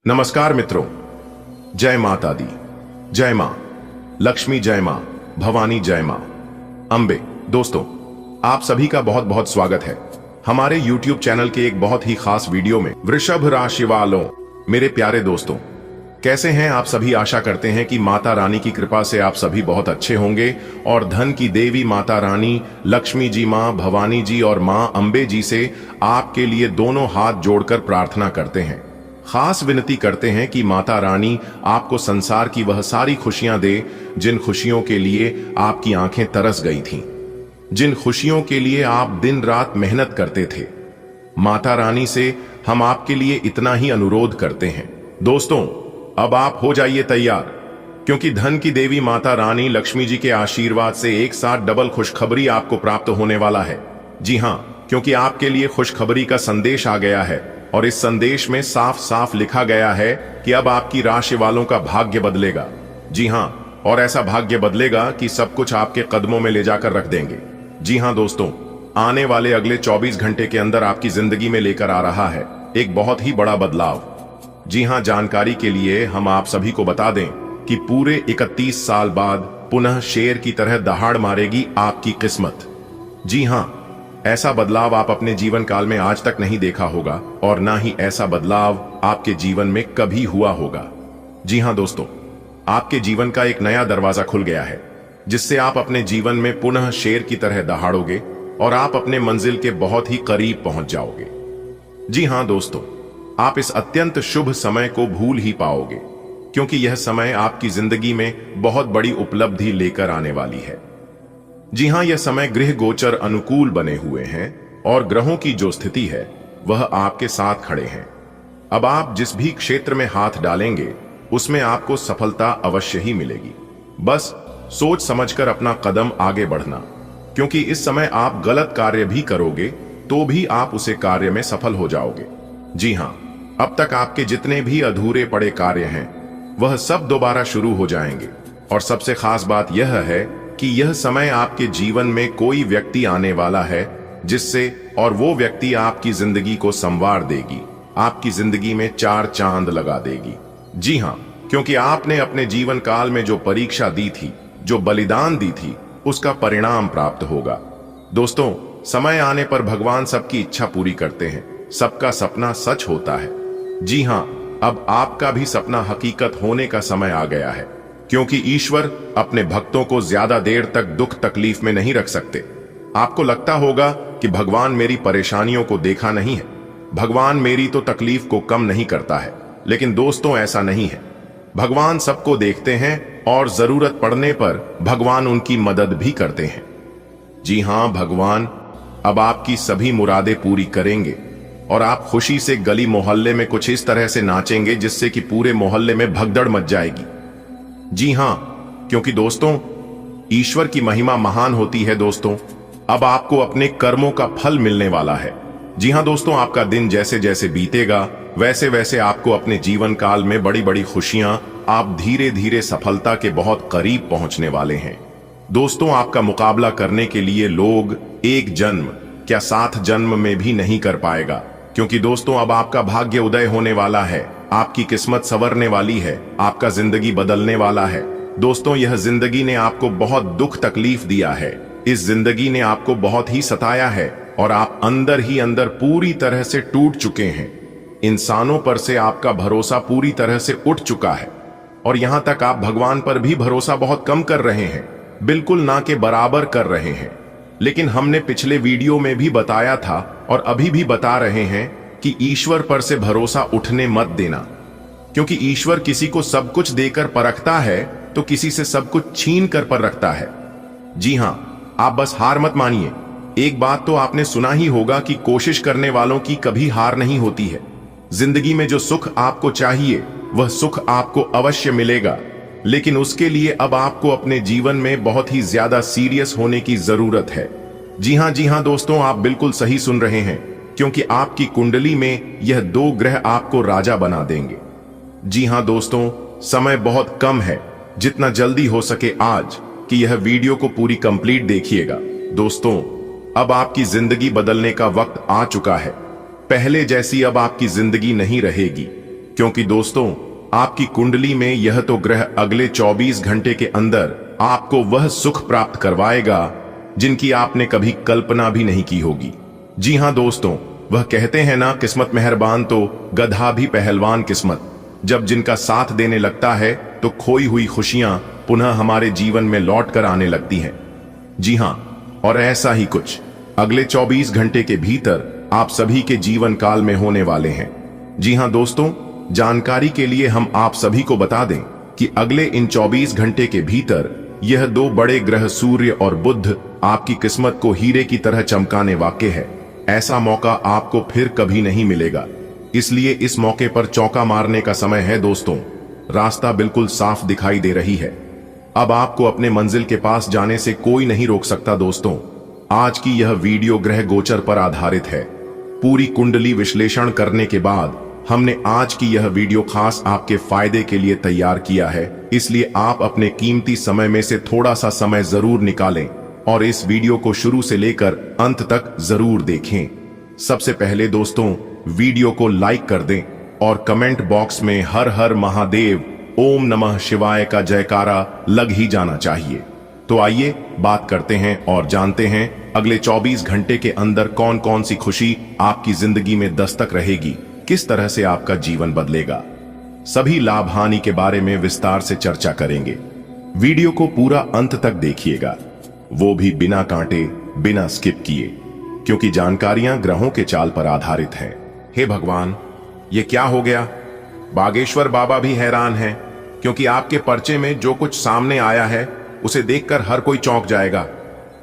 नमस्कार मित्रों, जय माता दी, जय मां लक्ष्मी, जय मां भवानी, जय मां अंबे। दोस्तों, आप सभी का बहुत बहुत स्वागत है हमारे YouTube चैनल के एक बहुत ही खास वीडियो में। वृषभ राशि वालों, मेरे प्यारे दोस्तों, कैसे हैं आप सभी। आशा करते हैं कि माता रानी की कृपा से आप सभी बहुत अच्छे होंगे और धन की देवी माता रानी लक्ष्मी जी, मां भवानी जी और मां अंबे जी से आपके लिए दोनों हाथ जोड़कर प्रार्थना करते हैं। खास विनती करते हैं कि माता रानी आपको संसार की वह सारी खुशियां दे जिन खुशियों के लिए आपकी आंखें तरस गई थीं, जिन खुशियों के लिए आप दिन रात मेहनत करते थे। माता रानी से हम आपके लिए इतना ही अनुरोध करते हैं। दोस्तों, अब आप हो जाइए तैयार, क्योंकि धन की देवी माता रानी लक्ष्मी जी के आशीर्वाद से एक साथ डबल खुशखबरी आपको प्राप्त होने वाला है। जी हां, क्योंकि आपके लिए खुशखबरी का संदेश आ गया है और इस संदेश में साफ साफ लिखा गया है कि अब आपकी राशि वालों का भाग्य बदलेगा। जी हां, और ऐसा भाग्य बदलेगा कि सब कुछ आपके कदमों में ले जाकर रख देंगे। जी हां दोस्तों, आने वाले अगले 24 घंटे के अंदर आपकी जिंदगी में लेकर आ रहा है एक बहुत ही बड़ा बदलाव। जी हां, जानकारी के लिए हम आप सभी को बता दें कि पूरे 31 साल बाद पुनः शेर की तरह दहाड़ मारेगी आपकी किस्मत। जी हां, ऐसा बदलाव आप अपने जीवन काल में आज तक नहीं देखा होगा और ना ही ऐसा बदलाव आपके जीवन में कभी हुआ होगा। जी हां दोस्तों, आपके जीवन का एक नया दरवाजा खुल गया है, जिससे आप अपने जीवन में पुनः शेर की तरह दहाड़ोगे और आप अपने मंजिल के बहुत ही करीब पहुंच जाओगे। जी हां दोस्तों, आप इस अत्यंत शुभ समय को भूल ही पाओगे, क्योंकि यह समय आपकी जिंदगी में बहुत बड़ी उपलब्धि लेकर आने वाली है। जी हां, यह समय गृह गोचर अनुकूल बने हुए हैं और ग्रहों की जो स्थिति है वह आपके साथ खड़े हैं। अब आप जिस भी क्षेत्र में हाथ डालेंगे उसमें आपको सफलता अवश्य ही मिलेगी। बस सोच समझकर अपना कदम आगे बढ़ना, क्योंकि इस समय आप गलत कार्य भी करोगे तो भी आप उसे कार्य में सफल हो जाओगे। जी हां, अब तक आपके जितने भी अधूरे पड़े कार्य हैं वह सब दोबारा शुरू हो जाएंगे। और सबसे खास बात यह है कि यह समय आपके जीवन में कोई व्यक्ति आने वाला है जिससे और वो व्यक्ति आपकी जिंदगी को संवार देगी, आपकी जिंदगी में 4 चांद लगा देगी। जी हां, क्योंकि आपने अपने जीवन काल में जो परीक्षा दी थी, जो बलिदान दी थी, उसका परिणाम प्राप्त होगा। दोस्तों, समय आने पर भगवान सबकी इच्छा पूरी करते हैं, सबका सपना सच होता है। जी हां, अब आपका भी सपना हकीकत होने का समय आ गया है, क्योंकि ईश्वर अपने भक्तों को ज्यादा देर तक दुख तकलीफ में नहीं रख सकते। आपको लगता होगा कि भगवान मेरी परेशानियों को देखा नहीं है, भगवान मेरी तो तकलीफ को कम नहीं करता है, लेकिन दोस्तों ऐसा नहीं है। भगवान सबको देखते हैं और जरूरत पड़ने पर भगवान उनकी मदद भी करते हैं। जी हां, भगवान अब आपकी सभी मुरादें पूरी करेंगे और आप खुशी से गली मोहल्ले में कुछ इस तरह से नाचेंगे जिससे कि पूरे मोहल्ले में भगदड़ मच जाएगी। जी हां, क्योंकि दोस्तों ईश्वर की महिमा महान होती है। दोस्तों, अब आपको अपने कर्मों का फल मिलने वाला है। जी हां दोस्तों, आपका दिन जैसे जैसे बीतेगा वैसे वैसे आपको अपने जीवन काल में बड़ी बड़ी खुशियां, आप धीरे धीरे सफलता के बहुत करीब पहुंचने वाले हैं। दोस्तों, आपका मुकाबला करने के लिए लोग एक जन्म क्या 7 जन्म में भी नहीं कर पाएगा, क्योंकि दोस्तों अब आपका भाग्य उदय होने वाला है, आपकी किस्मत संवरने वाली है, आपका जिंदगी बदलने वाला है। दोस्तों, यह जिंदगी ने आपको बहुत दुख तकलीफ दिया है, इस जिंदगी ने आपको बहुत ही सताया है और आप अंदर ही अंदर पूरी तरह से टूट चुके हैं। इंसानों पर से आपका भरोसा पूरी तरह से उठ चुका है और यहां तक आप भगवान पर भी भरोसा बहुत कम कर रहे हैं, बिल्कुल ना के बराबर कर रहे हैं। लेकिन हमने पिछले वीडियो में भी बताया था और अभी भी बता रहे हैं कि ईश्वर पर से भरोसा उठने मत देना, क्योंकि ईश्वर किसी को सब कुछ देकर परखता है तो किसी से सब कुछ छीन कर पर रखता है। जी हां, आप बस हार मत मानिए। एक बात तो आपने सुना ही होगा कि कोशिश करने वालों की कभी हार नहीं होती है। जिंदगी में जो सुख आपको चाहिए वह सुख आपको अवश्य मिलेगा, लेकिन उसके लिए अब आपको अपने जीवन में बहुत ही ज्यादा सीरियस होने की जरूरत है। जी हां दोस्तों, आप बिल्कुल सही सुन रहे हैं, क्योंकि आपकी कुंडली में यह 2 ग्रह आपको राजा बना देंगे। जी हां दोस्तों, समय बहुत कम है, जितना जल्दी हो सके आज कि यह वीडियो को पूरी कंप्लीट देखिएगा। दोस्तों, अब आपकी जिंदगी बदलने का वक्त आ चुका है। पहले जैसी अब आपकी जिंदगी नहीं रहेगी। क्योंकि दोस्तों, आपकी कुंडली में यह तो ग्रह अगले 24 घंटे के अंदर आपको वह सुख प्राप्त करवाएगा जिनकी आपने कभी कल्पना भी नहीं की होगी। जी हां दोस्तों, वह कहते हैं ना, किस्मत मेहरबान तो गधा भी पहलवान किस्मत। जब जिनका साथ देने लगता है तो खोई हुई खुशियां पुनः हमारे जीवन में लौट कर आने लगती हैं। जी हां, और ऐसा ही कुछ अगले 24 घंटे के भीतर आप सभी के जीवन काल में होने वाले हैं। जी हां दोस्तों, जानकारी के लिए हम आप सभी को बता दें कि अगले इन 24 घंटे के भीतर यह दो बड़े ग्रह सूर्य और बुध आपकी किस्मत को हीरे की तरह चमकाने वाके है। ऐसा मौका आपको फिर कभी नहीं मिलेगा, इसलिए इस मौके पर चौका मारने का समय है दोस्तों। रास्ता बिल्कुल साफ दिखाई दे रही है। अब आपको अपने मंजिल के पास जाने से कोई नहीं रोक सकता दोस्तों। आज की यह वीडियो ग्रह गोचर पर आधारित है। पूरी कुंडली विश्लेषण करने के बाद हमने आज की यह वीडियो खास आपके फायदे के लिए तैयार किया है, इसलिए आप अपने कीमती समय में से थोड़ा सा समय जरूर निकालें और इस वीडियो को शुरू से लेकर अंत तक जरूर देखें। सबसे पहले दोस्तों, वीडियो को लाइक कर दें और कमेंट बॉक्स में हर हर महादेव, ओम नमः शिवाय का जयकारा लग ही जाना चाहिए। तो आइए बात करते हैं और जानते हैं अगले 24 घंटे के अंदर कौन कौन सी खुशी आपकी जिंदगी में दस्तक रहेगी, किस तरह से आपका जीवन बदलेगा। सभी लाभ हानि के बारे में विस्तार से चर्चा करेंगे। वीडियो को पूरा अंत तक देखिएगा, वो भी बिना कांटे, बिना स्किप किए, क्योंकि जानकारियां ग्रहों के चाल पर आधारित है। हे भगवान, ये क्या हो गया? बागेश्वर बाबा भी हैरान हैं, क्योंकि आपके पर्चे में जो कुछ सामने आया है उसे देखकर हर कोई चौंक जाएगा।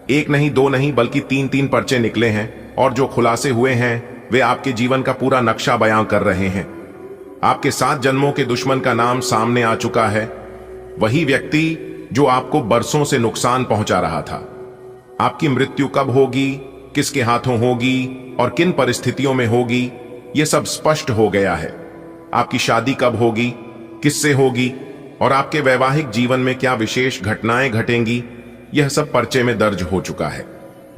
एक नहीं, दो नहीं, बल्कि 3-3 पर्चे निकले हैं और जो खुलासे हुए हैं वे आपके जीवन का पूरा नक्शा बयां कर रहे हैं। आपके 7 जन्मों के दुश्मन का नाम सामने आ चुका है। वही व्यक्ति जो आपको बरसों से नुकसान पहुंचा रहा था। आपकी मृत्यु कब होगी, किसके हाथों होगी और किन परिस्थितियों में होगी, यह सब स्पष्ट हो गया है। आपकी शादी कब होगी, किससे होगी और आपके वैवाहिक जीवन में क्या विशेष घटनाएं घटेंगी, यह सब पर्चे में दर्ज हो चुका है।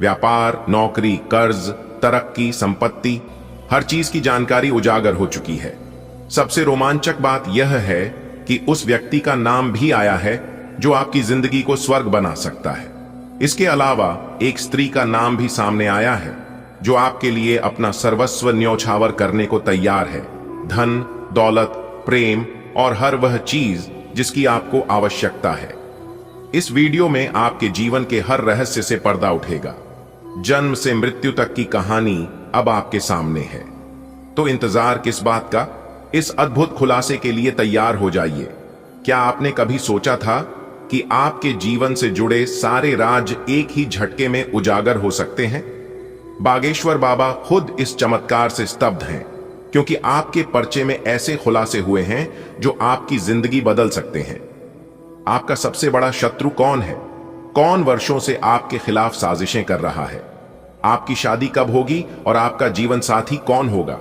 व्यापार, नौकरी, कर्ज, तरक्की, संपत्ति, हर चीज की जानकारी उजागर हो चुकी है। सबसे रोमांचक बात यह है कि उस व्यक्ति का नाम भी आया है जो आपकी जिंदगी को स्वर्ग बना सकता है। इसके अलावा एक स्त्री का नाम भी सामने आया है जो आपके लिए अपना सर्वस्व न्यौछावर करने को तैयार है। धन, दौलत, प्रेम और हर वह चीज जिसकी आपको आवश्यकता है। इस वीडियो में आपके जीवन के हर रहस्य से पर्दा उठेगा। जन्म से मृत्यु तक की कहानी अब आपके सामने है। तो इंतजार किस बात का? इस अद्भुत खुलासे के लिए तैयार हो जाइए। क्या आपने कभी सोचा था कि आपके जीवन से जुड़े सारे राज एक ही झटके में उजागर हो सकते हैं? बागेश्वर बाबा खुद इस चमत्कार से स्तब्ध हैं, क्योंकि आपके पर्चे में ऐसे खुलासे हुए हैं जो आपकी जिंदगी बदल सकते हैं। आपका सबसे बड़ा शत्रु कौन है? कौन वर्षों से आपके खिलाफ साजिशें कर रहा है? आपकी शादी कब होगी और आपका जीवन साथी कौन होगा?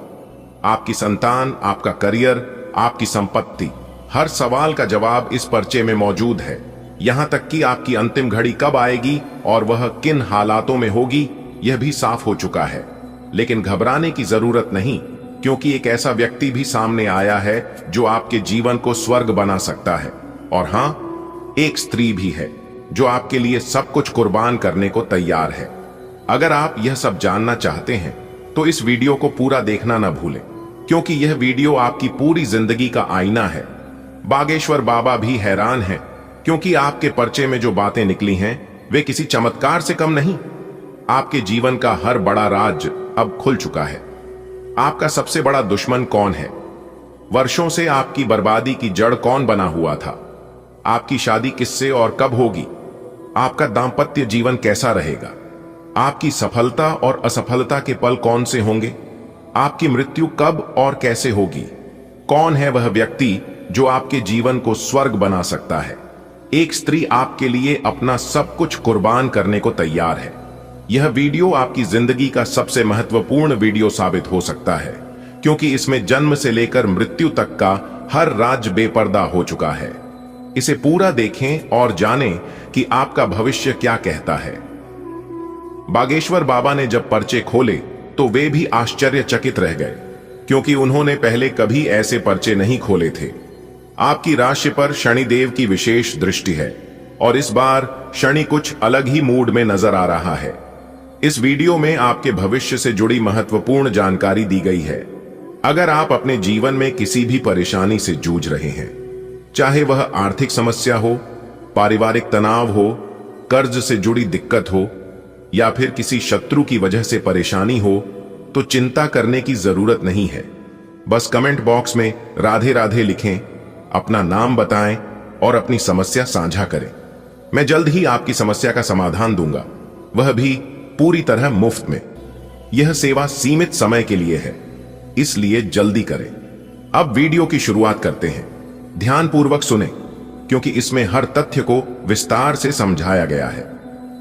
आपकी संतान, आपका करियर, आपकी संपत्ति, हर सवाल का जवाब इस पर्चे में मौजूद है। यहां तक कि आपकी अंतिम घड़ी कब आएगी और वह किन हालातों में होगी, यह भी साफ हो चुका है। लेकिन घबराने की जरूरत नहीं, क्योंकि एक ऐसा व्यक्ति भी सामने आया है जो आपके जीवन को स्वर्ग बना सकता है। और हां, एक स्त्री भी है जो आपके लिए सब कुछ कुर्बान करने को तैयार है। अगर आप यह सब जानना चाहते हैं तो इस वीडियो को पूरा देखना न भूलें, क्योंकि यह वीडियो आपकी पूरी जिंदगी का आईना है। बागेश्वर बाबा भी हैरान हैं, क्योंकि आपके पर्चे में जो बातें निकली हैं वे किसी चमत्कार से कम नहीं। आपके जीवन का हर बड़ा राज अब खुल चुका है। आपका सबसे बड़ा दुश्मन कौन है? वर्षों से आपकी बर्बादी की जड़ कौन बना हुआ था? आपकी शादी किससे और कब होगी? आपका दांपत्य जीवन कैसा रहेगा? आपकी सफलता और असफलता के पल कौन से होंगे? आपकी मृत्यु कब और कैसे होगी? कौन है वह व्यक्ति जो आपके जीवन को स्वर्ग बना सकता है? एक स्त्री आपके लिए अपना सब कुछ कुर्बान करने को तैयार है। यह वीडियो आपकी जिंदगी का सबसे महत्वपूर्ण वीडियो साबित हो सकता है, क्योंकि इसमें जन्म से लेकर मृत्यु तक का हर राज बेपर्दा हो चुका है। इसे पूरा देखें और जानें कि आपका भविष्य क्या कहता है। बागेश्वर बाबा ने जब पर्चे खोले तो वे भी आश्चर्यचकित रह गए। क्योंकि उन्होंने पहले कभी ऐसे पर्चे नहीं खोले थे। आपकी राशि पर शनिदेव की विशेष दृष्टि है और इस बार शनि कुछ अलग ही मूड में नजर आ रहा है। इस वीडियो में आपके भविष्य से जुड़ी महत्वपूर्ण जानकारी दी गई है। अगर आप अपने जीवन में किसी भी परेशानी से जूझ रहे हैं, चाहे वह आर्थिक समस्या हो, पारिवारिक तनाव हो, कर्ज से जुड़ी दिक्कत हो या फिर किसी शत्रु की वजह से परेशानी हो, तो चिंता करने की जरूरत नहीं है। बस कमेंट बॉक्स में राधे राधे लिखें, अपना नाम बताएं और अपनी समस्या साझा करें। मैं जल्द ही आपकी समस्या का समाधान दूंगा, वह भी पूरी तरह मुफ्त में। यह सेवा सीमित समय के लिए है, इसलिए जल्दी करें। अब वीडियो की शुरुआत करते हैं। ध्यानपूर्वक सुने, क्योंकि इसमें हर तथ्य को विस्तार से समझाया गया है।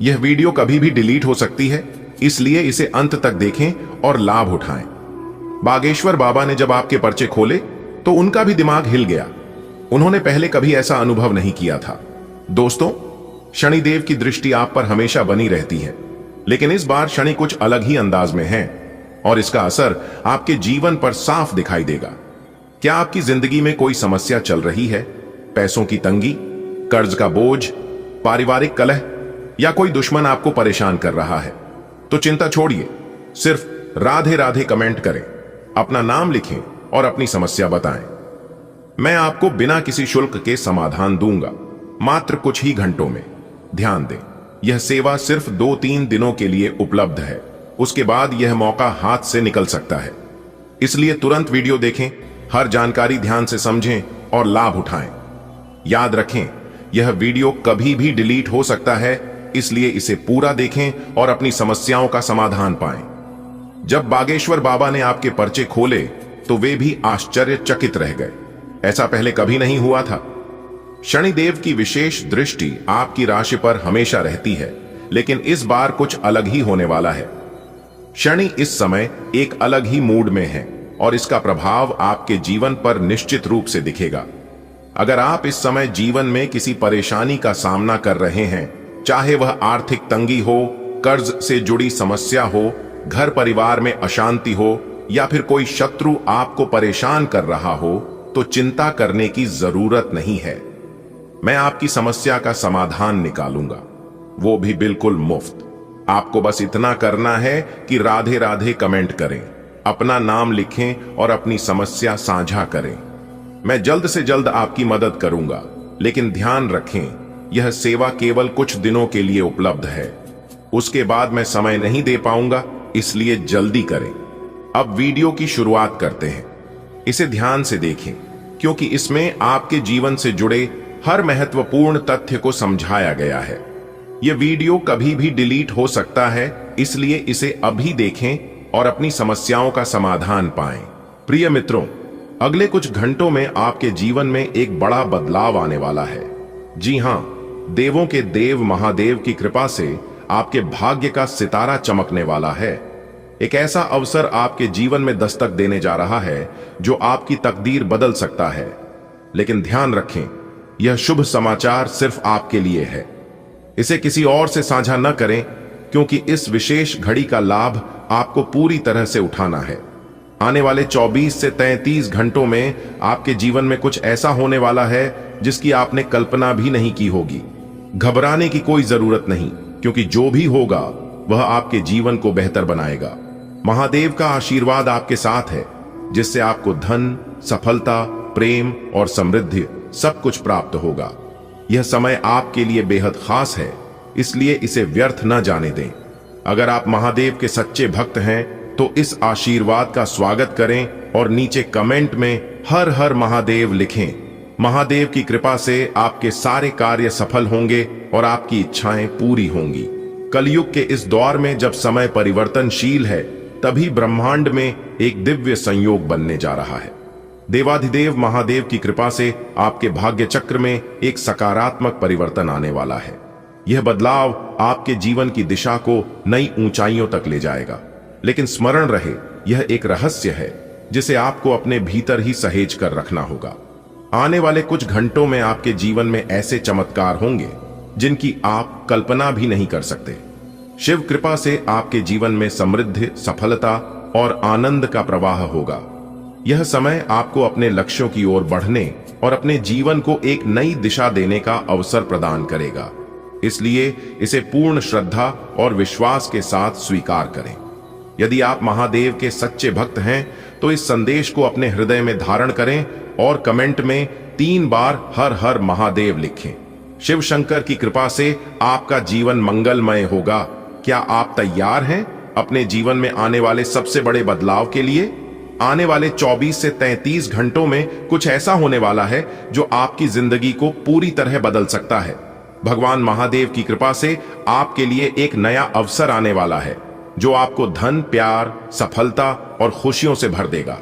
यह वीडियो कभी भी डिलीट हो सकती है, इसलिए इसे अंत तक देखें और लाभ उठाएं। बागेश्वर बाबा ने जब आपके पर्चे खोले तो उनका भी दिमाग हिल गया। उन्होंने पहले कभी ऐसा अनुभव नहीं किया था। दोस्तों, शनिदेव की दृष्टि आप पर हमेशा बनी रहती है, लेकिन इस बार शनि कुछ अलग ही अंदाज में है और इसका असर आपके जीवन पर साफ दिखाई देगा। क्या आपकी जिंदगी में कोई समस्या चल रही है? पैसों की तंगी, कर्ज का बोझ, पारिवारिक कलह या कोई दुश्मन आपको परेशान कर रहा है? तो चिंता छोड़िए, सिर्फ राधे राधे कमेंट करें, अपना नाम लिखें और अपनी समस्या बताएं। मैं आपको बिना किसी शुल्क के समाधान दूंगा, मात्र कुछ ही घंटों में। ध्यान दें, यह सेवा सिर्फ 2-3 दिनों के लिए उपलब्ध है। उसके बाद यह मौका हाथ से निकल सकता है, इसलिए तुरंत वीडियो देखें, हर जानकारी ध्यान से समझें और लाभ उठाएं। याद रखें, यह वीडियो कभी भी डिलीट हो सकता है, इसलिए इसे पूरा देखें और अपनी समस्याओं का समाधान पाएं। जब बागेश्वर बाबा ने आपके पर्चे खोले तो वे भी आश्चर्यचकित रह गए। ऐसा पहले कभी नहीं हुआ था। शनिदेव की विशेष दृष्टि आपकी राशि पर हमेशा रहती है, लेकिन इस बार कुछ अलग ही होने वाला है। शनि इस समय एक अलग ही मूड में है और इसका प्रभाव आपके जीवन पर निश्चित रूप से दिखेगा। अगर आप इस समय जीवन में किसी परेशानी का सामना कर रहे हैं, चाहे वह आर्थिक तंगी हो, कर्ज से जुड़ी समस्या हो, घर परिवार में अशांति हो या फिर कोई शत्रु आपको परेशान कर रहा हो, तो चिंता करने की जरूरत नहीं है। मैं आपकी समस्या का समाधान निकालूंगा, वो भी बिल्कुल मुफ्त। आपको बस इतना करना है कि राधे राधे कमेंट करें, अपना नाम लिखें और अपनी समस्या साझा करें। मैं जल्द से जल्द आपकी मदद करूंगा, लेकिन ध्यान रखें, यह सेवा केवल कुछ दिनों के लिए उपलब्ध है। उसके बाद मैं समय नहीं दे पाऊंगा, इसलिए जल्दी करें। अब वीडियो की शुरुआत करते हैं। इसे ध्यान से देखें, क्योंकि इसमें आपके जीवन से जुड़े हर महत्वपूर्ण तथ्य को समझाया गया है। यह वीडियो कभी भी डिलीट हो सकता है, इसलिए इसे अभी देखें और अपनी समस्याओं का समाधान पाएं। प्रिय मित्रों, अगले कुछ घंटों में आपके जीवन में एक बड़ा बदलाव आने वाला है। जी हां, देवों के देव महादेव की कृपा से आपके भाग्य का सितारा चमकने वाला है। एक ऐसा अवसर आपके जीवन में दस्तक देने जा रहा है जो आपकी तकदीर बदल सकता है। लेकिन ध्यान रखें, यह शुभ समाचार सिर्फ आपके लिए है। इसे किसी और से साझा न करें, क्योंकि इस विशेष घड़ी का लाभ आपको पूरी तरह से उठाना है। आने वाले 24 से 33 घंटों में आपके जीवन में कुछ ऐसा होने वाला है जिसकी आपने कल्पना भी नहीं की होगी। घबराने की कोई जरूरत नहीं, क्योंकि जो भी होगा वह आपके जीवन को बेहतर बनाएगा। महादेव का आशीर्वाद आपके साथ है, जिससे आपको धन, सफलता, प्रेम और समृद्धि सब कुछ प्राप्त होगा। यह समय आपके लिए बेहद खास है, इसलिए इसे व्यर्थ न जाने दें। अगर आप महादेव के सच्चे भक्त हैं तो इस आशीर्वाद का स्वागत करें और नीचे कमेंट में हर हर महादेव लिखें। महादेव की कृपा से आपके सारे कार्य सफल होंगे और आपकी इच्छाएं पूरी होंगी। कलयुग के इस दौर में जब समय परिवर्तनशील है, तभी ब्रह्मांड में एक दिव्य संयोग बनने जा रहा है। देवाधिदेव महादेव की कृपा से आपके भाग्य चक्र में एक सकारात्मक परिवर्तन आने वाला है। यह बदलाव आपके जीवन की दिशा को नई ऊंचाइयों तक ले जाएगा। लेकिन स्मरण रहे, यह एक रहस्य है जिसे आपको अपने भीतर ही सहेज कर रखना होगा। आने वाले कुछ घंटों में आपके जीवन में ऐसे चमत्कार होंगे जिनकी आप कल्पना भी नहीं कर सकते। शिव कृपा से आपके जीवन में समृद्धि, सफलता और आनंद का प्रवाह होगा। यह समय आपको अपने लक्ष्यों की ओर बढ़ने और अपने जीवन को एक नई दिशा देने का अवसर प्रदान करेगा। इसलिए इसे पूर्ण श्रद्धा और विश्वास के साथ स्वीकार करें। यदि आप महादेव के सच्चे भक्त हैं तो इस संदेश को अपने हृदय में धारण करें और कमेंट में 3 बार हर हर महादेव लिखें। शिव शंकर की कृपा से आपका जीवन मंगलमय होगा। क्या आप तैयार हैं अपने जीवन में आने वाले सबसे बड़े बदलाव के लिए? आने वाले 24 से 33 घंटों में कुछ ऐसा होने वाला है जो आपकी जिंदगी को पूरी तरह बदल सकता है। भगवान महादेव की कृपा से आपके लिए एक नया अवसर आने वाला है जो आपको धन, प्यार, सफलता और खुशियों से भर देगा।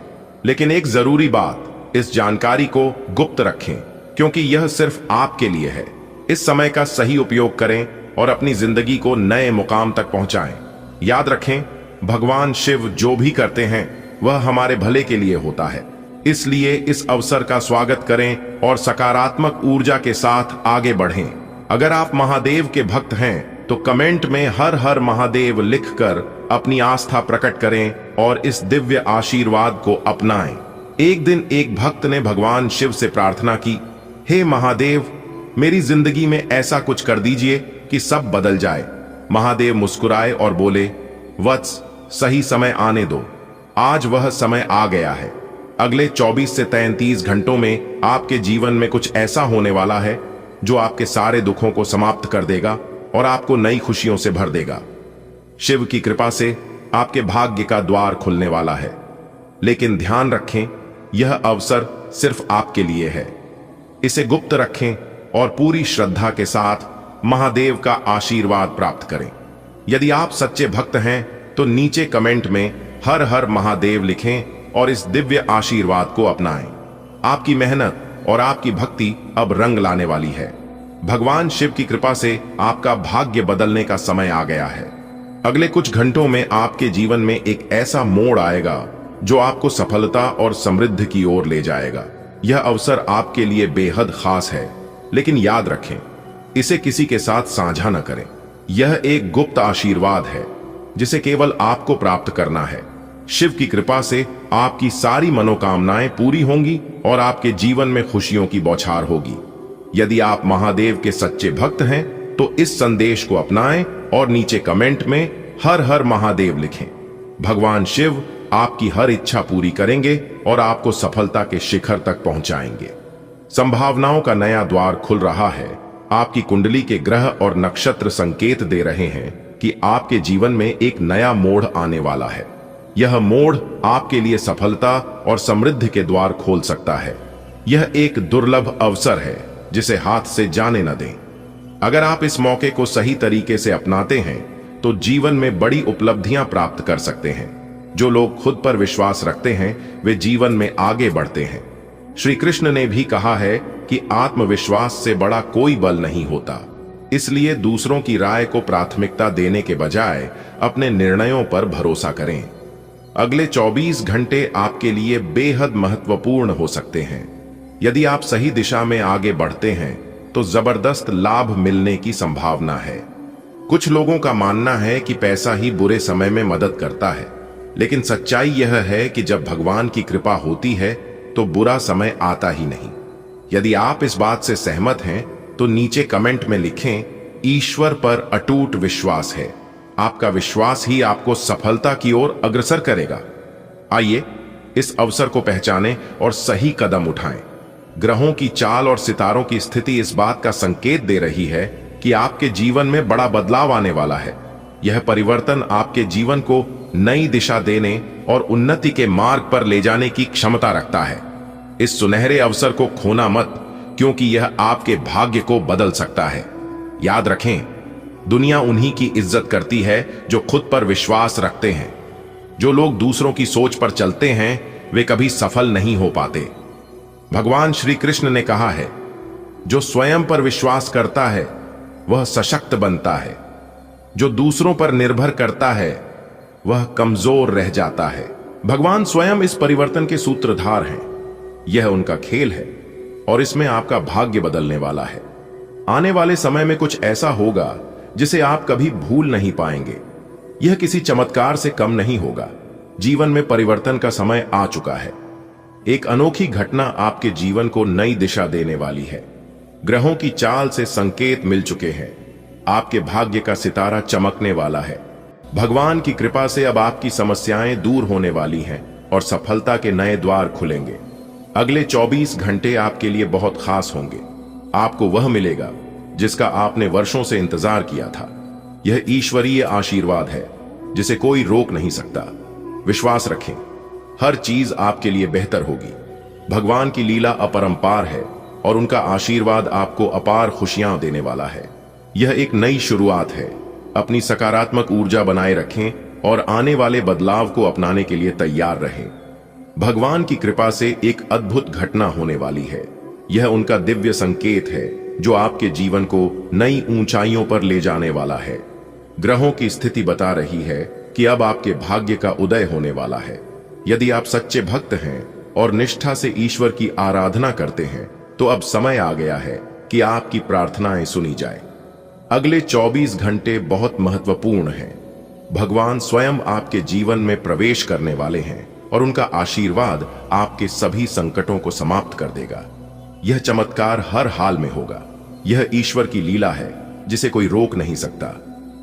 लेकिन एक जरूरी बात, इस जानकारी को गुप्त रखें क्योंकि यह सिर्फ आपके लिए है। इस समय का सही उपयोग करें और अपनी जिंदगी को नए मुकाम तक पहुंचाएं। याद रखें, भगवान शिव जो भी करते हैं वह हमारे भले के लिए होता है। इसलिए इस अवसर का स्वागत करें और सकारात्मक ऊर्जा के साथ आगे बढ़ें। अगर आप महादेव के भक्त हैं तो कमेंट में हर हर महादेव लिखकर अपनी आस्था प्रकट करें और इस दिव्य आशीर्वाद को अपनाएं। एक दिन एक भक्त ने भगवान शिव से प्रार्थना की, हे महादेव, मेरी जिंदगी में ऐसा कुछ कर दीजिए कि सब बदल जाए। महादेव मुस्कुराए और बोले, वत्स, सही समय आने दो। आज वह समय आ गया है। अगले 24 से 33 घंटों में आपके जीवन में कुछ ऐसा होने वाला है जो आपके सारे दुखों को समाप्त कर देगा और आपको नई खुशियों से भर देगा। शिव की कृपा से आपके भाग्य का द्वार खुलने वाला है। लेकिन ध्यान रखें, यह अवसर सिर्फ आपके लिए है। इसे गुप्त रखें और पूरी श्रद्धा के साथ महादेव का आशीर्वाद प्राप्त करें। यदि आप सच्चे भक्त हैं तो नीचे कमेंट में हर हर महादेव लिखें और इस दिव्य आशीर्वाद को अपनाएं। आपकी मेहनत और आपकी भक्ति अब रंग लाने वाली है। भगवान शिव की कृपा से आपका भाग्य बदलने का समय आ गया है। अगले कुछ घंटों में आपके जीवन में एक ऐसा मोड़ आएगा जो आपको सफलता और समृद्धि की ओर ले जाएगा। यह अवसर आपके लिए बेहद खास है, लेकिन याद रखें, इसे किसी के साथ साझा न करें। यह एक गुप्त आशीर्वाद है जिसे केवल आपको प्राप्त करना है। शिव की कृपा से आपकी सारी मनोकामनाएं पूरी होंगी और आपके जीवन में खुशियों की बौछार होगी। यदि आप महादेव के सच्चे भक्त हैं तो इस संदेश को अपनाएं और नीचे कमेंट में हर हर महादेव लिखें। भगवान शिव आपकी हर इच्छा पूरी करेंगे और आपको सफलता के शिखर तक पहुंचाएंगे। संभावनाओं का नया द्वार खुल रहा है। आपकी कुंडली के ग्रह और नक्षत्र संकेत दे रहे हैं कि आपके जीवन में एक नया मोड़ आने वाला है। यह मोड़ आपके लिए सफलता और समृद्धि के द्वार खोल सकता है। यह एक दुर्लभ अवसर है जिसे हाथ से जाने न दें। अगर आप इस मौके को सही तरीके से अपनाते हैं तो जीवन में बड़ी उपलब्धियां प्राप्त कर सकते हैं। जो लोग खुद पर विश्वास रखते हैं वे जीवन में आगे बढ़ते हैं। श्री कृष्ण ने भी कहा है कि आत्मविश्वास से बड़ा कोई बल नहीं होता। इसलिए दूसरों की राय को प्राथमिकता देने के बजाय अपने निर्णयों पर भरोसा करें। अगले 24 घंटे आपके लिए बेहद महत्वपूर्ण हो सकते हैं। यदि आप सही दिशा में आगे बढ़ते हैं तो जबरदस्त लाभ मिलने की संभावना है। कुछ लोगों का मानना है कि पैसा ही बुरे समय में मदद करता है, लेकिन सच्चाई यह है कि जब भगवान की कृपा होती है तो बुरा समय आता ही नहीं। यदि आप इस बात से सहमत हैं तो नीचे कमेंट में लिखें, ईश्वर पर अटूट विश्वास है। आपका विश्वास ही आपको सफलता की ओर अग्रसर करेगा। आइए इस अवसर को पहचानें और सही कदम उठाएं। ग्रहों की चाल और सितारों की स्थिति इस बात का संकेत दे रही है कि आपके जीवन में बड़ा बदलाव आने वाला है। यह परिवर्तन आपके जीवन को नई दिशा देने और उन्नति के मार्ग पर ले जाने की क्षमता रखता है। इस सुनहरे अवसर को खोना मत, क्योंकि यह आपके भाग्य को बदल सकता है। याद रखें, दुनिया उन्हीं की इज्जत करती है जो खुद पर विश्वास रखते हैं। जो लोग दूसरों की सोच पर चलते हैं वे कभी सफल नहीं हो पाते। भगवान श्री कृष्ण ने कहा है, जो स्वयं पर विश्वास करता है वह सशक्त बनता है, जो दूसरों पर निर्भर करता है वह कमजोर रह जाता है। भगवान स्वयं इस परिवर्तन के सूत्रधार हैं। यह उनका खेल है और इसमें आपका भाग्य बदलने वाला है। आने वाले समय में कुछ ऐसा होगा जिसे आप कभी भूल नहीं पाएंगे। यह किसी चमत्कार से कम नहीं होगा। जीवन में परिवर्तन का समय आ चुका है। एक अनोखी घटना आपके जीवन को नई दिशा देने वाली है। ग्रहों की चाल से संकेत मिल चुके हैं। आपके भाग्य का सितारा चमकने वाला है। भगवान की कृपा से अब आपकी समस्याएं दूर होने वाली हैं और सफलता के नए द्वार खुलेंगे। अगले 24 घंटे आपके लिए बहुत खास होंगे। आपको वह मिलेगा जिसका आपने वर्षों से इंतजार किया था। यह ईश्वरीय आशीर्वाद है जिसे कोई रोक नहीं सकता। विश्वास रखें, हर चीज आपके लिए बेहतर होगी। भगवान की लीला अपरंपार है और उनका आशीर्वाद आपको अपार खुशियां देने वाला है। यह एक नई शुरुआत है। अपनी सकारात्मक ऊर्जा बनाए रखें और आने वाले बदलाव को अपनाने के लिए तैयार रहें। भगवान की कृपा से एक अद्भुत घटना होने वाली है। यह उनका दिव्य संकेत है जो आपके जीवन को नई ऊंचाइयों पर ले जाने वाला है। ग्रहों की स्थिति बता रही है कि अब आपके भाग्य का उदय होने वाला है। यदि आप सच्चे भक्त हैं और निष्ठा से ईश्वर की आराधना करते हैं तो अब समय आ गया है कि आपकी प्रार्थनाएं सुनी जाए। अगले 24 घंटे बहुत महत्वपूर्ण हैं। भगवान स्वयं आपके जीवन में प्रवेश करने वाले हैं और उनका आशीर्वाद आपके सभी संकटों को समाप्त कर देगा। यह चमत्कार हर हाल में होगा। यह ईश्वर की लीला है जिसे कोई रोक नहीं सकता।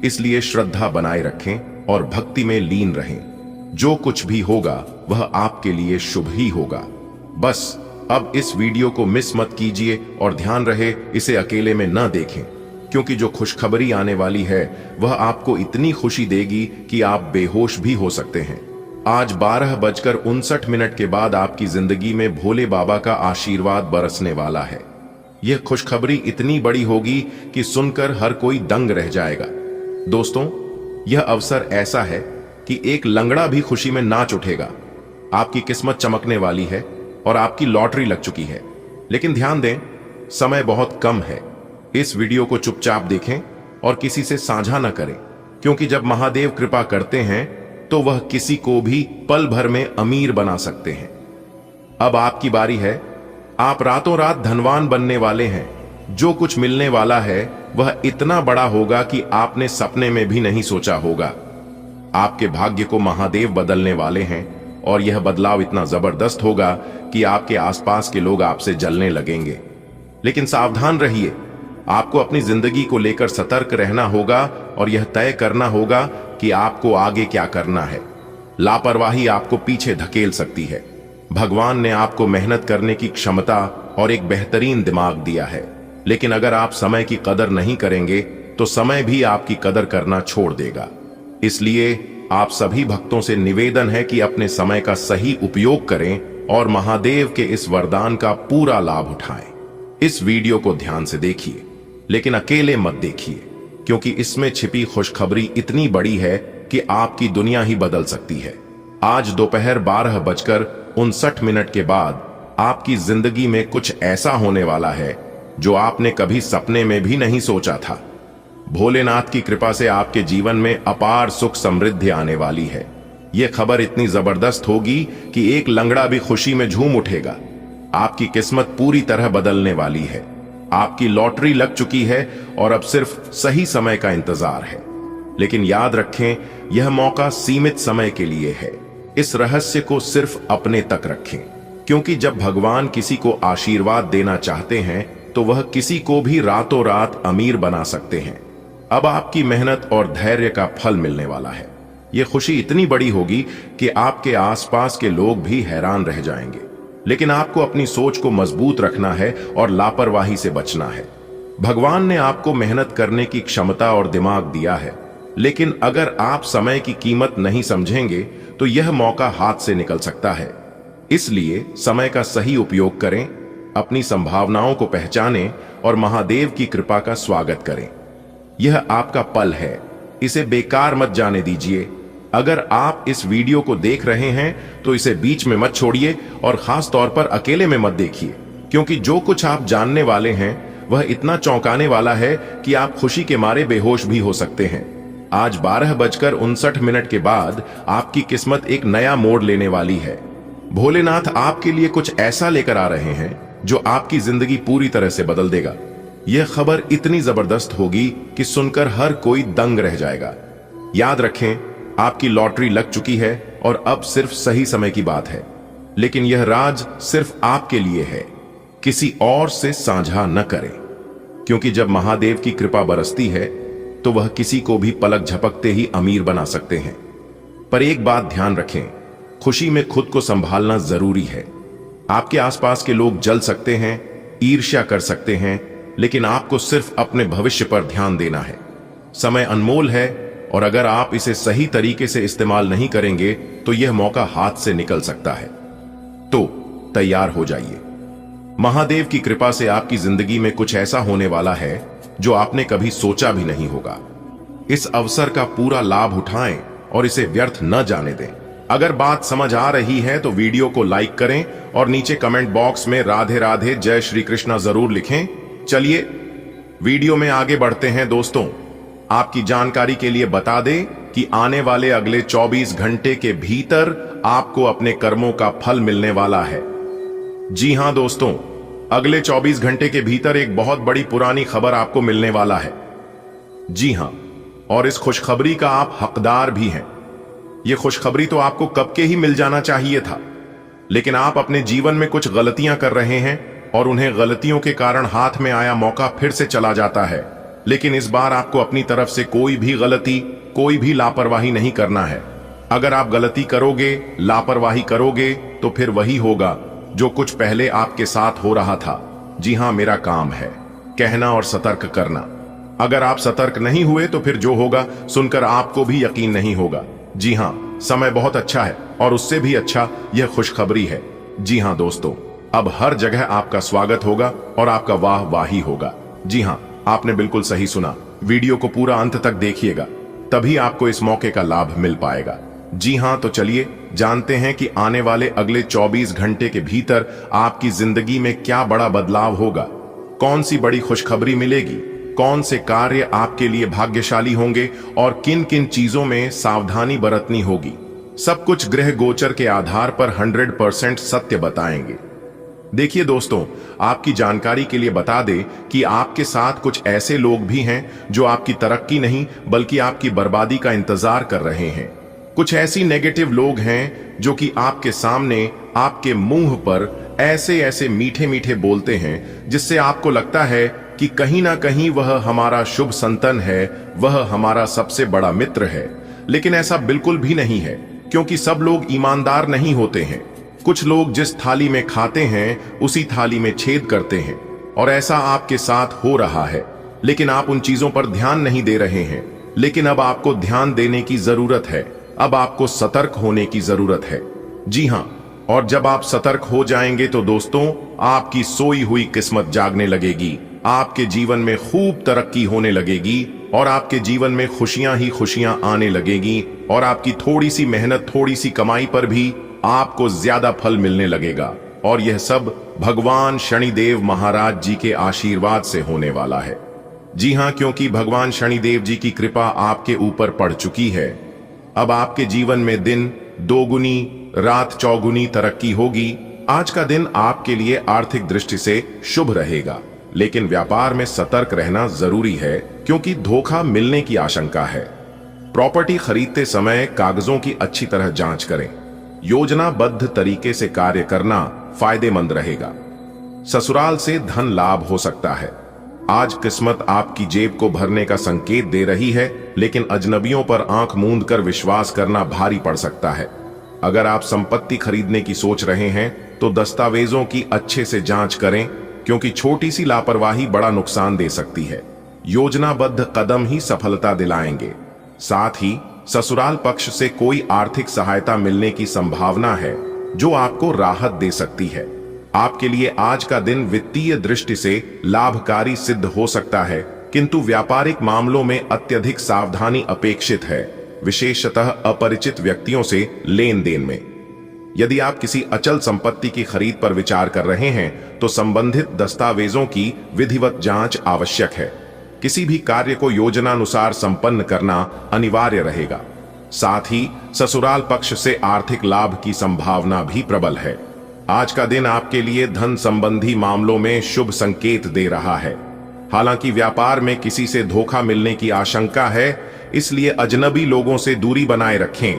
इसलिए श्रद्धा बनाए रखें और भक्ति में लीन रहें। जो कुछ भी होगा वह आपके लिए शुभ ही होगा। बस अब इस वीडियो को मिस मत कीजिए और ध्यान रहे इसे अकेले में न देखें, क्योंकि जो खुशखबरी आने वाली है वह आपको इतनी खुशी देगी कि आप बेहोश भी हो सकते हैं। आज 12:59 के बाद आपकी जिंदगी में भोले बाबा का आशीर्वाद बरसने वाला है। यह खुशखबरी इतनी बड़ी होगी कि सुनकर हर कोई दंग रह जाएगा। दोस्तों, यह अवसर ऐसा है कि एक लंगड़ा भी खुशी में नाच उठेगा। आपकी किस्मत चमकने वाली है और आपकी लॉटरी लग चुकी है। लेकिन ध्यान दें, समय बहुत कम है। इस वीडियो को चुपचाप देखें और किसी से साझा न करें, क्योंकि जब महादेव कृपा करते हैं तो वह किसी को भी पल भर में अमीर बना सकते हैं। अब आपकी बारी है। आप रातों रात धनवान बनने वाले हैं। जो कुछ मिलने वाला है वह इतना बड़ा होगा कि आपने सपने में भी नहीं सोचा होगा। आपके भाग्य को महादेव बदलने वाले हैं और यह बदलाव इतना जबरदस्त होगा कि आपके आसपास के लोग आपसे जलने लगेंगे। लेकिन सावधान रहिए, आपको अपनी जिंदगी को लेकर सतर्क रहना होगा और यह तय करना होगा कि आपको आगे क्या करना है। लापरवाही आपको पीछे धकेल सकती है। भगवान ने आपको मेहनत करने की क्षमता और एक बेहतरीन दिमाग दिया है, लेकिन अगर आप समय की कदर नहीं करेंगे तो समय भी आपकी कदर करना छोड़ देगा। इसलिए आप सभी भक्तों से निवेदन है कि अपने समय का सही उपयोग करें और महादेव के इस वरदान का पूरा लाभ उठाएं। इस वीडियो को ध्यान से देखिए, लेकिन अकेले मत देखिए, क्योंकि इसमें छिपी खुशखबरी इतनी बड़ी है कि आपकी दुनिया ही बदल सकती है। आज दोपहर 12:59 के बाद आपकी जिंदगी में कुछ ऐसा होने वाला है जो आपने कभी सपने में भी नहीं सोचा था। भोलेनाथ की कृपा से आपके जीवन में अपार सुख समृद्धि आने वाली है। यह खबर इतनी जबरदस्त होगी कि एक लंगड़ा भी खुशी में झूम उठेगा। आपकी किस्मत पूरी तरह बदलने वाली है। आपकी लॉटरी लग चुकी है और अब सिर्फ सही समय का इंतजार है। लेकिन याद रखें, यह मौका सीमित समय के लिए है। इस रहस्य को सिर्फ अपने तक रखें, क्योंकि जब भगवान किसी को आशीर्वाद देना चाहते हैं तो वह किसी को भी रातों रात अमीर बना सकते हैं। अब आपकी मेहनत और धैर्य का फल मिलने वाला है। यह खुशी इतनी बड़ी होगी कि आपके आसपास के लोग भी हैरान रह जाएंगे। लेकिन आपको अपनी सोच को मजबूत रखना है और लापरवाही से बचना है। भगवान ने आपको मेहनत करने की क्षमता और दिमाग दिया है, लेकिन अगर आप समय की कीमत नहीं समझेंगे तो यह मौका हाथ से निकल सकता है। इसलिए समय का सही उपयोग करें, अपनी संभावनाओं को पहचानें और महादेव की कृपा का स्वागत करें। यह आपका पल है, इसे बेकार मत जाने दीजिए। अगर आप इस वीडियो को देख रहे हैं तो इसे बीच में मत छोड़िए और खास तौर पर अकेले में मत देखिए, क्योंकि जो कुछ आप जानने वाले हैं वह इतना चौंकाने वाला है कि आप खुशी के मारे बेहोश भी हो सकते हैं। आज 12:59 के बाद आपकी किस्मत एक नया मोड़ लेने वाली है। भोलेनाथ आपके लिए कुछ ऐसा लेकर आ रहे हैं जो आपकी जिंदगी पूरी तरह से बदल देगा। यह खबर इतनी जबरदस्त होगी कि सुनकर हर कोई दंग रह जाएगा। याद रखें, आपकी लॉटरी लग चुकी है और अब सिर्फ सही समय की बात है। लेकिन यह राज सिर्फ आपके लिए है, किसी और से साझा न करें, क्योंकि जब महादेव की कृपा बरसती है तो वह किसी को भी पलक झपकते ही अमीर बना सकते हैं। पर एक बात ध्यान रखें, खुशी में खुद को संभालना जरूरी है। आपके आसपास के लोग जल सकते हैं, ईर्ष्या कर सकते हैं, लेकिन आपको सिर्फ अपने भविष्य पर ध्यान देना है। समय अनमोल है और अगर आप इसे सही तरीके से इस्तेमाल नहीं करेंगे तो यह मौका हाथ से निकल सकता है। तो तैयार हो जाइए। महादेव की कृपा से आपकी जिंदगी में कुछ ऐसा होने वाला है जो आपने कभी सोचा भी नहीं होगा। इस अवसर का पूरा लाभ उठाएं और इसे व्यर्थ न जाने दें। अगर बात समझ आ रही है तो वीडियो को लाइक करें और नीचे कमेंट बॉक्स में राधे राधे जय श्री कृष्णा जरूर लिखें। चलिए वीडियो में आगे बढ़ते हैं। दोस्तों, आपकी जानकारी के लिए बता दें कि आने वाले अगले 24 घंटे के भीतर आपको अपने कर्मों का फल मिलने वाला है। जी हां दोस्तों, अगले 24 घंटे के भीतर एक बहुत बड़ी पुरानी खबर आपको मिलने वाला है। जी हां, और इस खुशखबरी का आप हकदार भी हैं। यह खुशखबरी तो आपको कब के ही मिल जाना चाहिए था, लेकिन आप अपने जीवन में कुछ गलतियां कर रहे हैं और उन्हें गलतियों के कारण हाथ में आया मौका फिर से चला जाता है। लेकिन इस बार आपको अपनी तरफ से कोई भी गलती, कोई भी लापरवाही नहीं करना है। अगर आप गलती करोगे, लापरवाही करोगे तो फिर वही होगा जो कुछ पहले आपके साथ हो रहा था। जी हां, मेरा काम है कहना और सतर्क करना। अगर आप सतर्क नहीं हुए तो फिर जो होगा सुनकर आपको भी यकीन नहीं होगा। जी हां, समय बहुत अच्छा है और उससे भी अच्छा यह खुशखबरी है। जी हां दोस्तों, अब हर जगह आपका स्वागत होगा और आपका वाह वाही होगा। जी हां, आपने बिल्कुल सही सुना। वीडियो को पूरा अंत तक देखिएगा, तभी आपको इस मौके का लाभ मिल पाएगा। जी हां, तो चलिए जानते हैं कि आने वाले अगले 24 घंटे के भीतर आपकी जिंदगी में क्या बड़ा बदलाव होगा, कौन सी बड़ी खुशखबरी मिलेगी, कौन से कार्य आपके लिए भाग्यशाली होंगे और किन किन चीजों में सावधानी बरतनी होगी। सब कुछ ग्रह गोचर के आधार पर 100% सत्य बताएंगे। देखिए दोस्तों, आपकी जानकारी के लिए बता दें कि आपके साथ कुछ ऐसे लोग भी हैं जो आपकी तरक्की नहीं बल्कि आपकी बर्बादी का इंतजार कर रहे हैं। कुछ ऐसी नेगेटिव लोग हैं जो कि आपके सामने, आपके मुंह पर ऐसे ऐसे मीठे मीठे बोलते हैं जिससे आपको लगता है कि कहीं ना कहीं वह हमारा शुभ संतन है, वह हमारा सबसे बड़ा मित्र है। लेकिन ऐसा बिल्कुल भी नहीं है, क्योंकि सब लोग ईमानदार नहीं होते हैं। कुछ लोग जिस थाली में खाते हैं उसी थाली में छेद करते हैं, और ऐसा आपके साथ हो रहा है। लेकिन आप उन चीजों पर ध्यान नहीं दे रहे हैं। लेकिन अब आपको ध्यान देने की जरूरत है, अब आपको सतर्क होने की जरूरत है। जी हां, और जब आप सतर्क हो जाएंगे तो दोस्तों, आपकी सोई हुई किस्मत जागने लगेगी, आपके जीवन में खूब तरक्की होने लगेगी और आपके जीवन में खुशियां ही खुशियां आने लगेगी और आपकी थोड़ी सी मेहनत, थोड़ी सी कमाई पर भी आपको ज्यादा फल मिलने लगेगा। और यह सब भगवान शनिदेव महाराज जी के आशीर्वाद से होने वाला है। जी हां, क्योंकि भगवान शनिदेव जी की कृपा आपके ऊपर पड़ चुकी है। अब आपके जीवन में दिन दोगुनी, रात चौगुनी तरक्की होगी। आज का दिन आपके लिए आर्थिक दृष्टि से शुभ रहेगा, लेकिन व्यापार में सतर्क रहना जरूरी है, क्योंकि धोखा मिलने की आशंका है। प्रॉपर्टी खरीदते समय कागजों की अच्छी तरह जांच करें। योजनाबद्ध तरीके से कार्य करना फायदेमंद रहेगा। ससुराल से धन लाभ हो सकता है। आज किस्मत आपकी जेब को भरने का संकेत दे रही है, लेकिन अजनबियों पर आंख मूंद कर विश्वास करना भारी पड़ सकता है। अगर आप संपत्ति खरीदने की सोच रहे हैं तो दस्तावेजों की अच्छे से जांच करें, क्योंकि छोटी सी लापरवाही बड़ा नुकसान दे सकती है। योजनाबद्ध कदम ही सफलता दिलाएंगे। साथ ही ससुराल पक्ष से कोई आर्थिक सहायता मिलने की संभावना है जो आपको राहत दे सकती है। आपके लिए आज का दिन वित्तीय दृष्टि से लाभकारी सिद्ध हो सकता है, किंतु व्यापारिक मामलों में अत्यधिक सावधानी अपेक्षित है, विशेषतः अपरिचित व्यक्तियों से लेन देन में। यदि आप किसी अचल संपत्ति की खरीद पर विचार कर रहे हैं तो संबंधित दस्तावेजों की विधिवत जांच आवश्यक है। किसी भी कार्य को योजनानुसार संपन्न करना अनिवार्य रहेगा। साथ ही ससुराल पक्ष से आर्थिक लाभ की संभावना भी प्रबल है। आज का दिन आपके लिए धन संबंधी मामलों में शुभ संकेत दे रहा है। हालांकि व्यापार में किसी से धोखा मिलने की आशंका है, इसलिए अजनबी लोगों से दूरी बनाए रखें।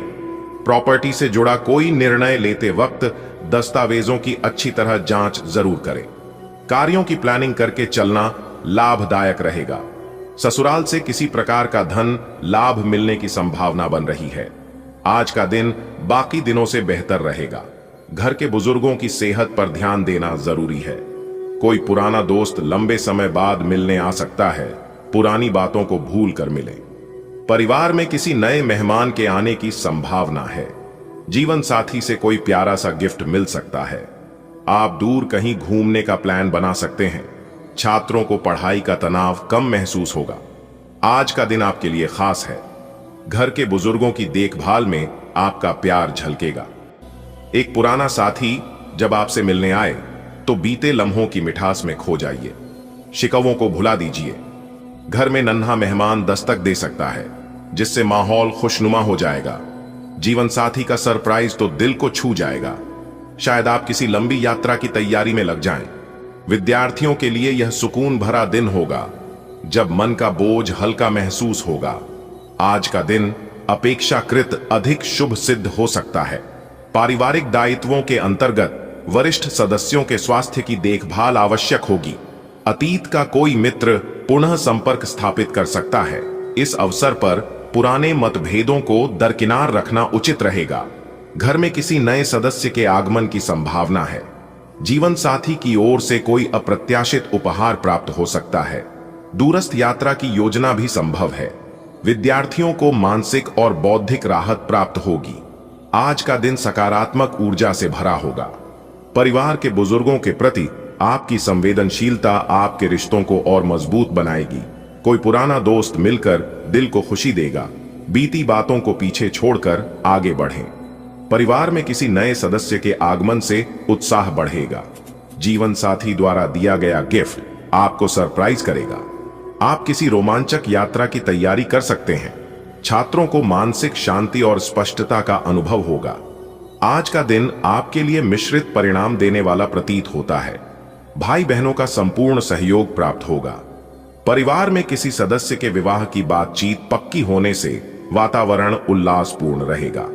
प्रॉपर्टी से जुड़ा कोई निर्णय लेते वक्त दस्तावेजों की अच्छी तरह जांच जरूर करें। कार्यों की प्लानिंग करके चलना लाभदायक रहेगा। ससुराल से किसी प्रकार का धन लाभ मिलने की संभावना बन रही है। आज का दिन बाकी दिनों से बेहतर रहेगा। घर के बुजुर्गों की सेहत पर ध्यान देना जरूरी है। कोई पुराना दोस्त लंबे समय बाद मिलने आ सकता है, पुरानी बातों को भूल कर मिलें। परिवार में किसी नए मेहमान के आने की संभावना है। जीवन साथी से कोई प्यारा सा गिफ्ट मिल सकता है। आप दूर कहीं घूमने का प्लान बना सकते हैं। छात्रों को पढ़ाई का तनाव कम महसूस होगा। आज का दिन आपके लिए खास है। घर के बुजुर्गों की देखभाल में आपका प्यार झलकेगा। एक पुराना साथी जब आपसे मिलने आए तो बीते लम्हों की मिठास में खो जाइए। शिकवों को भुला दीजिए। घर में नन्हा मेहमान दस्तक दे सकता है, जिससे माहौल खुशनुमा हो जाएगा। जीवन साथी का सरप्राइज तो दिल को छू जाएगा। शायद आप किसी लंबी यात्रा की तैयारी में लग जाएं। विद्यार्थियों के लिए यह सुकून भरा दिन होगा, जब मन का बोझ हल्का महसूस होगा। आज का दिन अपेक्षाकृत अधिक शुभ सिद्ध हो सकता है। पारिवारिक दायित्वों के अंतर्गत वरिष्ठ सदस्यों के स्वास्थ्य की देखभाल आवश्यक होगी। अतीत का कोई मित्र पुनः संपर्क स्थापित कर सकता है। इस अवसर पर पुराने मतभेदों को दरकिनार रखना उचित रहेगा। घर में किसी नए सदस्य के आगमन की संभावना है। जीवन साथी की ओर से कोई अप्रत्याशित उपहार प्राप्त हो सकता है। दूरस्थ यात्रा की योजना भी संभव है। विद्यार्थियों को मानसिक और बौद्धिक राहत प्राप्त होगी। आज का दिन सकारात्मक ऊर्जा से भरा होगा। परिवार के बुजुर्गों के प्रति आपकी संवेदनशीलता आपके रिश्तों को और मजबूत बनाएगी। कोई पुराना दोस्त मिलकर दिल को खुशी देगा। बीती बातों को पीछे छोड़कर आगे बढ़ें। परिवार में किसी नए सदस्य के आगमन से उत्साह बढ़ेगा। जीवन साथी द्वारा दिया गया गिफ्ट आपको सरप्राइज करेगा। आप किसी रोमांचक यात्रा की तैयारी कर सकते हैं। छात्रों को मानसिक शांति और स्पष्टता का अनुभव होगा। आज का दिन आपके लिए मिश्रित परिणाम देने वाला प्रतीत होता है। भाई बहनों का संपूर्ण सहयोग प्राप्त होगा। परिवार में किसी सदस्य के विवाह की बातचीत पक्की होने से वातावरण उल्लासपूर्ण रहेगा।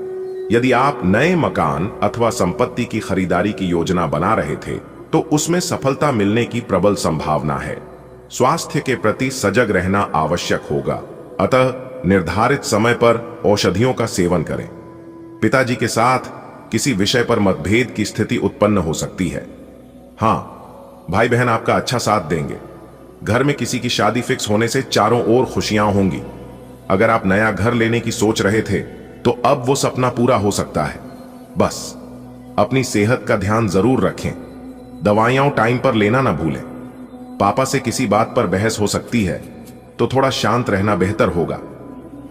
यदि आप नए मकान अथवा संपत्ति की खरीदारी की योजना बना रहे थे तो उसमें सफलता मिलने की प्रबल संभावना है। स्वास्थ्य के प्रति सजग रहना आवश्यक होगा, अतः निर्धारित समय पर औषधियों का सेवन करें। पिताजी के साथ किसी विषय पर मतभेद की स्थिति उत्पन्न हो सकती है। हाँ, भाई बहन आपका अच्छा साथ देंगे। घर में किसी की शादी फिक्स होने से चारों ओर खुशियां होंगी। अगर आप नया घर लेने की सोच रहे थे तो अब वो सपना पूरा हो सकता है। बस अपनी सेहत का ध्यान जरूर रखें। दवाइयां टाइम पर लेना ना भूलें। पापा से किसी बात पर बहस हो सकती है तो थोड़ा शांत रहना बेहतर होगा।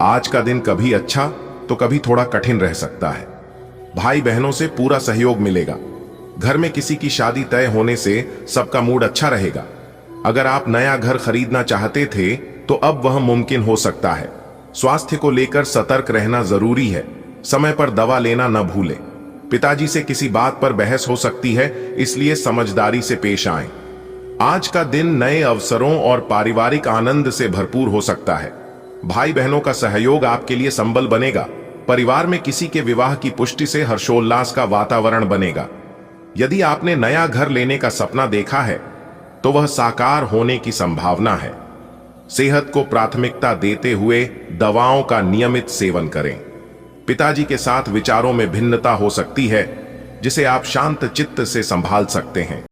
आज का दिन कभी अच्छा तो कभी थोड़ा कठिन रह सकता है। भाई बहनों से पूरा सहयोग मिलेगा। घर में किसी की शादी तय होने से सबका मूड अच्छा रहेगा। अगर आप नया घर खरीदना चाहते थे तो अब वह मुमकिन हो सकता है। स्वास्थ्य को लेकर सतर्क रहना जरूरी है। समय पर दवा लेना न भूलें। पिताजी से किसी बात पर बहस हो सकती है, इसलिए समझदारी से पेश आएं। आज का दिन नए अवसरों और पारिवारिक आनंद से भरपूर हो सकता है। भाई बहनों का सहयोग आपके लिए संबल बनेगा। परिवार में किसी के विवाह की पुष्टि से हर्षोल्लास का वातावरण बनेगा। यदि आपने नया घर लेने का सपना देखा है तो वह साकार होने की संभावना है। सेहत को प्राथमिकता देते हुए दवाओं का नियमित सेवन करें। पिताजी के साथ विचारों में भिन्नता हो सकती है, जिसे आप शांत चित्त से संभाल सकते हैं।